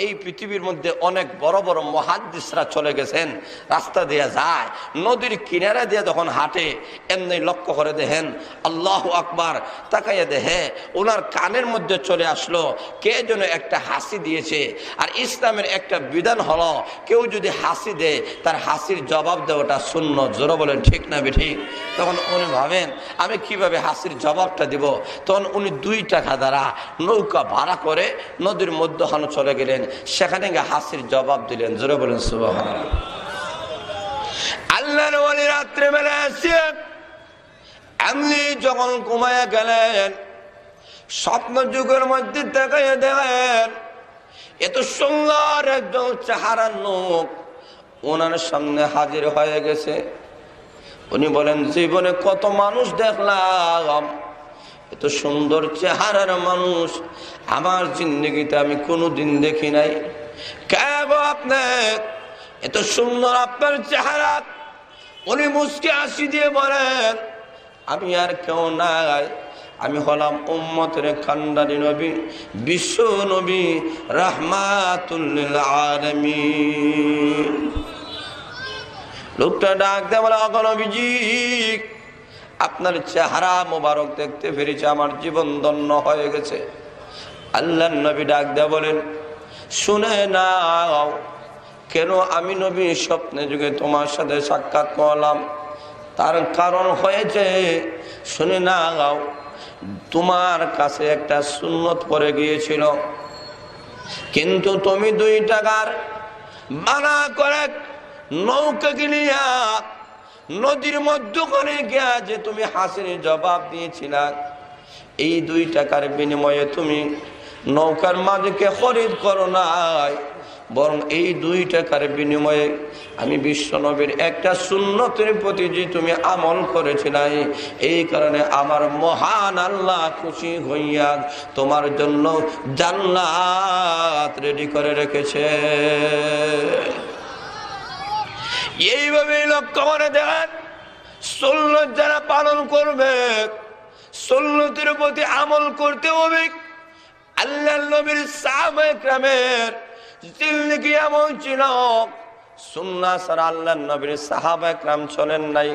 এই পৃথিবীর মধ্যে অনেক বড় বড় মুহাদ্দিসরা চলে গেছেন, রাস্তা দিয়ে যায়, নদীর কিনারা দিয়ে যখন হাঁটে এমনি লক্ষ্য করে দেখেন আল্লাহু আকবার, তাকাইয়া দেখে ওনার কানের মধ্যে চলে আসলো কে যেন একটা হাসি দিয়েছে। আর ইসলামের একটা বিধান হলো কেউ যদি হাসি দেয় তার হাসির জবাব দেওয়াটা সুন্নাত। জোরে বলেন ঠিক না বেঠিক? তখন উনি ভাবেন আমি কিভাবে হাসির জবাবটা দিব। তখন উনি 2 টাকা দ্বারা নৌকা ভাড়া করে নদীর মধ্যখানে চলে গেলেন, সেখানে গিয়ে হাসির জবাব দিলেন। জোরে বলেন সুবহানাল্লাহ। আল্লাহর ওলি রাত্রে বেলা এসে এমনি যখন ঘুমায়া গেলেন, স্বপ্ন যুগের মধ্যে তাকাইয়া দেখেন এত সুন্দর একজন চেহারার লোক ওনার সামনে হাজির হয়ে গেছে। উনি বলেন জীবনে কত মানুষ দেখলাম, এত সুন্দর চেহারার মানুষ আমার জিন্দগিতে আমি কোনোদিন দেখি নাই। কে গো আপনি? এত সুন্দর আপনার চেহারা। উনি মুস্কি হাসি দিয়ে বলেন আমি আর কেউ নাই, আমি হলাম উম্মতের কান্ডারি নবী, বিশ্ব নবী, রাহমাতুল লিল আলামিন। লোকটা ডাক দেয় বলে ওগো নবীজি, আপনার চেহারা মোবারক দেখতে পেরেছি, আমার জীবন ধন্য হয়ে গেছে। আল্লাহর নবী ডাক দেয় বলেন শুনে নাও, কেন আমি নবী স্বপ্নে যুগে তোমার সাথে সাক্ষাৎ করলাম, তার কারণ হয়েছে শুনে নাও, তোমার কাছে একটা সুন্নত পড়ে গিয়েছিল, কিন্তু তুমি 2 টাকার মানা করে নৌকা কিনিয়া নদীর মধ্যখানে গিয়া যে তুমি হাসির জবাব দিয়েছিলা, এই 2 টাকার বিনিময়ে তুমি নৌকার মাঝিকে খরিদ করো নাই, বরং এই 2 টাকার বিনিময়ে আমি বিশ্ব নবীর একটা সুন্নতের প্রতি যে তুমি আমল করেছিলে, এই কারণে আমার মহান আল্লাহ খুশি হইয়া তোমার জন্য জান্নাত রেডি করে রেখেছে। এইভাবে লক্ষ্য করে দেখেন সুন্নত যারা পালন করবে, সুন্নতের প্রতি আমল করতে হবে। আল্লাহর নবীর সাহাবায়ে কেরামের জিন্দেগি এমন ছিল, সুন্নাহ ছাড়া আল্লাহর নবীর সাহাবায়ে কেরাম চলেন নাই।